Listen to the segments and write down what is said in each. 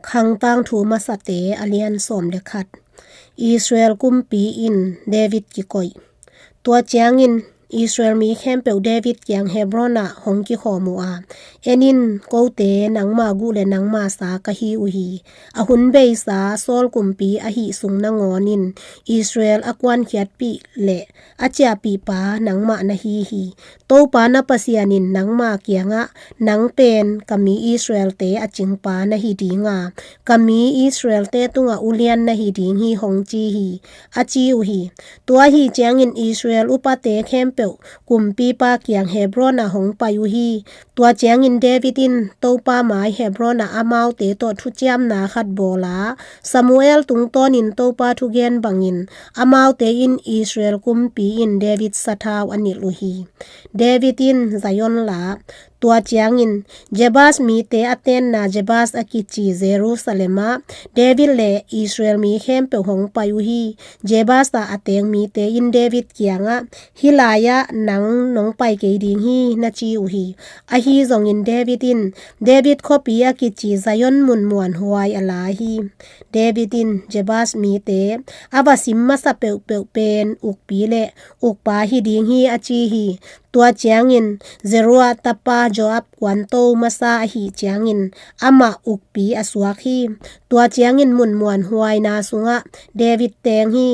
ขังตังถูมาสเตอเลียนสมเลขัดอิสราเอลกุมปีอินเดวิดกิกอยตัวเจียงอินอิสราเอลมีแคมเปลเดวิดเกียงเฮบรอนะหงกิขอมัวเอนินโกเตนังมากูเลนังมาสากะฮีอุฮีอหุนเบสาโซลกุมปีอหิสุงนงอนินอิสราเอลอควันเขียดปีเลอาเจียปีปานังมานะฮีโตปานะปะเสียนินนังมาเกียงะนังเป็นกะมีอิสราเอลเตอจิงปานะฮีดีงากะมีอิสราเอลเตตุงะอุเลียนนะฮีดีงฮีหงจีฮีอาจีอุฮีตัวฮีเจียงอินอิสราเอลอุปาเตแคมเปกุมปีปาเกียงเฮบรอนะหงปายุฮีตัวเจียงอินเดวิดินโตปาหมายเฮบรอนะอามาวเตโตทุจยามนาขัดโบลาซามูเอลตุงตอนินโตปาทุเกนบังอินอามาวเตอินอิสราเอลกุมปีอินเดวิดสะทาวอันิลุฮีเดวิดินไซยอนลาตัวเจียงอินเจบาสมีเตอเตนนาเจบาสอากิจิเยรูซาเล็มเดวิดเลอิสราเอลมีเข้มเปหงปายุฮีเจบาสตาอเตงมีเตอินเดวิดเกียงะฮิลายะนังนงไปเกดิงฮีนาจิอุฮีอฮีซงอินเดวิดคอปีอากิจิไซยอนมุนมวนฮวายอลาฮีเดวิดินเจบาสมีเตอาบาซิมมาสเปเป็นอุกปีเลอุกปาฮีดิงฮีอาจีฮีตัวเจียงอินเจรัวตาปาจอบกวนโตมาซาฮีเจียงอินอามาอุกปีอสวาคีตัวเจียงอินมุนมวนหวยนาสุงะเดวิดแตงฮี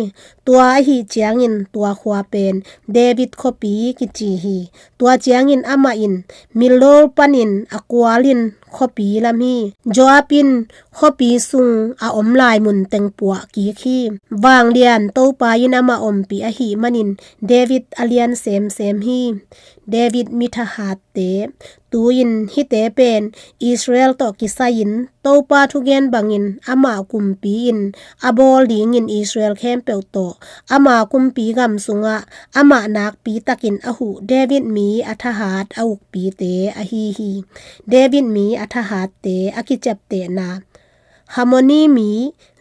ตัวฮีเจียงอินตัวขวาเป็นเดวิดคอปีกิจีฮีตัวเจียงอินอามาอินมิโลปันินอควาลินคอปีลามีจอปินคอปีซุงอาอมลายมุนเต็งปัวกีคีวางเลียนโตปายินอามาอมปีอหีมันินเดวิดอเลียนเซมฮีเดวิดมิทหาเตตูยินฮิเตเป็นอิสราเอลตอกิซายินโตปาทุเกนบังอินอามากุมปีอินอาบอลดิงอินอิสราเอลแคมเปลโตอามากุมปีกำสุงะอามานักปีตะกินอหูเดวิดมีอัทหาดอาอุกปีเตอฮีเดวิดมีอัทหาเตอกิจับเตนาฮาร์โมนีมี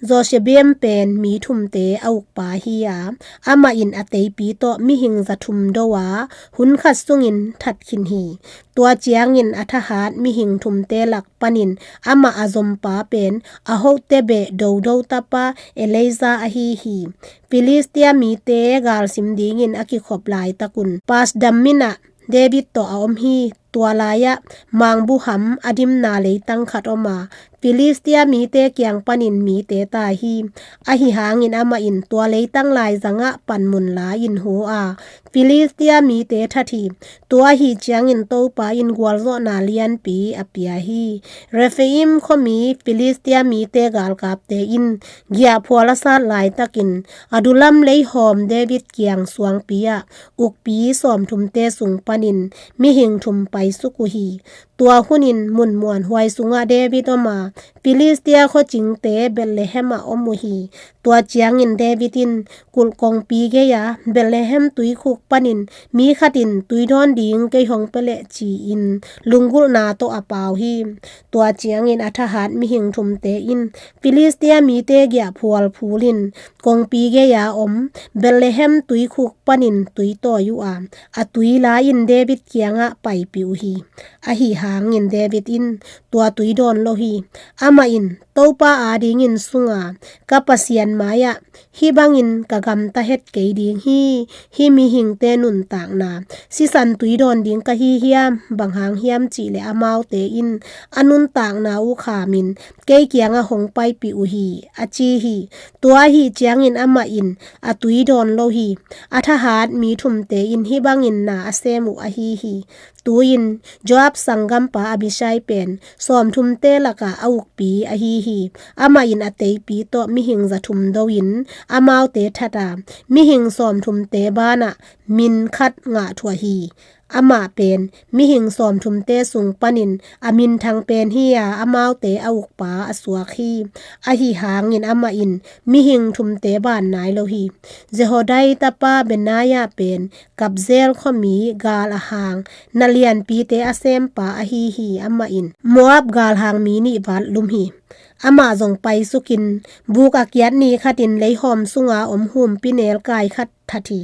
โจเชเบียมเป็นมีทุมเตอาอุกปาฮียาอามาอินอเตปีโตมิหิงจะทุมโดวาหุนขัดสุงินทัดขินฮีตัวเจียงอินอัทหาดมิหิงทุมเตหลักปนินอามาอาซมปาเป็นอโฮเตเบโดตาปาเอเลซาอฮีฟิลิสเตียมีเตกาลซิมดิงินอกิขอบลายตะกุนปาสดัมมินะเดวิดโตอาอมฮีตัวลายะมังบุหัมอดิมนาเลยตังขัดออกมาฟิลิสเตียมีเตเกียงปนินมีเตตาฮีอหิหางินอามาอินตัวเลยตังลายจังะปันมุนลาอินหัวฟิลิสเตียมีเตทัทีตัวฮีเจียงอินโตปาอินกวลโซนาเลียนปีอเปียฮีเรฟอิมขมีฟิลิสเตียมีเตกาลกาบเตอินเกียพัวละซาลายตะกินอดุลัมเลยหอมเดวิดเกียงสวงปียอุกปีสอมทุมเตสุงปนินมิหิงทุมไปสุกุฮีตัวหุนินมุนมวนหวยสุงะเดวิดอมาฟิลิสเตียโคจิงเตเบลเลเฮมอมุฮีตัวเจียงอินเดวิดินกุลกงปีเกียเบลเลเฮมตุยคุกปนินมีขัดินตุยดอนดิงเกยหงเปเลจีอินลุงกุลนาโตอปาวฮีตัวเจียงอินอัทหาดมิหิงทุมเตอินฟิลิสเตียมีเตเกียพัวลพูลินกงปีเกียอมเบลเลเฮมตุยคุกปนินตุยโตอยู่อตุยลาอินเดวิดเกียงะไปปิวฮีอหิหางอินเดวิดอินตัวตุยดอนโลฮีอามาอินโตปาอาดิงอินสุงากะปะเซียนมายะฮีบังอินกะกำตะเฮ็ดเกยดิงฮีมีหิงเตนุนต่างนาสิสันตุยดอนดิงกะฮีเฮียมบังหางเฮียมจิเลอามาวเตอินอนุนต่างนาอุขามินเกยเกียงะหงไปปิอุฮีอจีฮีตัวฮีเจียงอินอามาอินอตุยดอนโลฮีอัทหาดมีทุมเตอินฮีบังอินนาอเซมุอฮีตูอินจอบสังกัมปาอบิชัยเป็นสอมทุมเตละกะอาอุกปีอฮีอามาอินอเตปีโตมิหิงจะทุมดวินอามาวเตทัดามิหิงสอมทุมเตบานะมินคัดงะทัวฮีอามาเป็นมิหิงสอมทุมเตสุงปนินอามินทางเป็นฮียาอามาวเตอาอุกปาอสวาคีอหิหางอินอามาอินมิหิงทุมเตบานนายโลฮีเจโฮไดตาปาเบนายาเป็นกับเซลขมีกาลหางนาเลียนปีเตอเซมปาอฮีอามาอินมัวบกาลหางมีนิวัดลุมฮีอามาจงไปสุกินบูกอาเกียดนีขัดินเลยหอมสุงาอมหุมปิเนลกายขัดทัที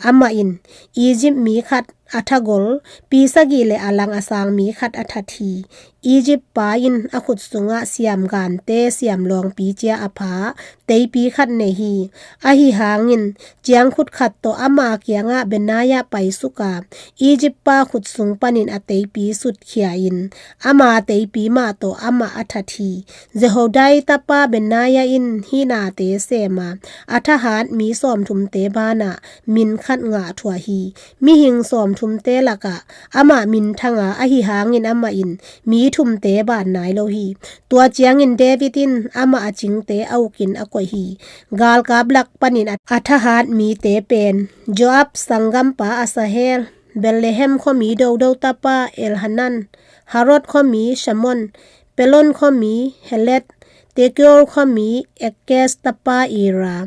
อามาอินอียิปต์มีขัด athagol pisagi le alang asang mi khat athathi Egypt pa in akhut sunga siam gan te siam long pi chia apha tei pi khat ne hi a hi hangin chiang khut khat to ama kianga benaya pai suka Egypt pa khut sung panin atei pi sut khia in ama tei pi ma to ama athathi Jehodai tapa benaya in hina te sema athahat mi som thum te bana min khat nga thua hi mi hing som thum te laka ama min thanga a hi hangin ama in mi thum te ban nai lo hi tua chiang in David in ama aching te aukin akoi hi gal ka blak panin athahat mi te pen Joab sangam pa Asahel Bethlehem kho mi do tapa Elhanan Harod kho mi Shamon Pelon kho mi Helet Tekiol kho mi Ekes tapa Ira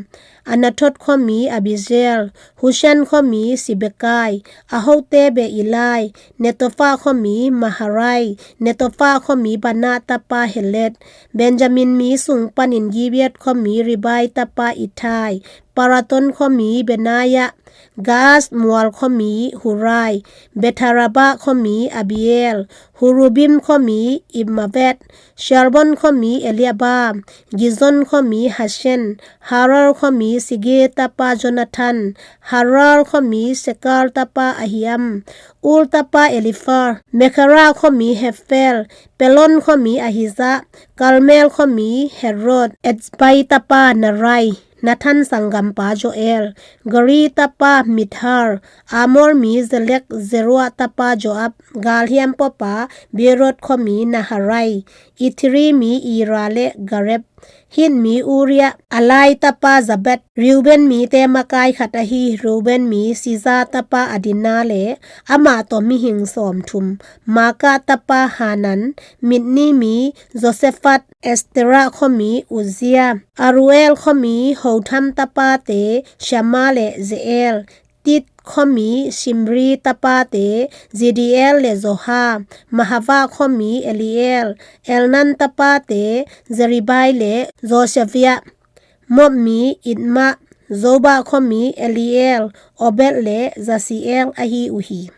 Anatot kho mi Abizel Hushan kho mi Sibekai Ahote be Ilai Netofa kho mi Maharai Netofa kho mi Bana tapa Helet Benjamin mi sung panin Gibeat kho mi Ribai tapa Itai Paraton kho mi Benaya Gas mual kho mi Hurai Betharaba kho mi Abiel Hurubim kho mi Imavet Sharbon kho mi Eliabam Gizon kho mi Hashen Harar kho mi Sige tapa Jonathan Harar kho mi Sekar tapa Ahiam Ul tapa Elifar Mekara kho mi Hefel Pelon kho mi Ahiza Kalmel kho mi Herod Etzbai tapa Narai Nathan sangam pa Joel Gari tapa Mithar Amor mi Zelek Zerua tapa Joab Galhiam popa Berot kho mi Naharai Ithri mi Irale Gareb Hin mi Uria Alai tapa Zabet Reuben mi te makai khatahi Reuben mi Siza tapa Adinale ama to mi hing som thum Maka tapa Hanan Mitni mi Josephat Estera kho mi Uzia Aruel kho mi Hotham tapa te Shamale Zeel Tit kho mi Shimri tapa te Zidiel le Zoha Mahava kho mi Eliel Elnan tapa te Zeribai le Zoshevia Mob mi Idma Zoba kho mi Eliel Obed le Zasiel ahi uhi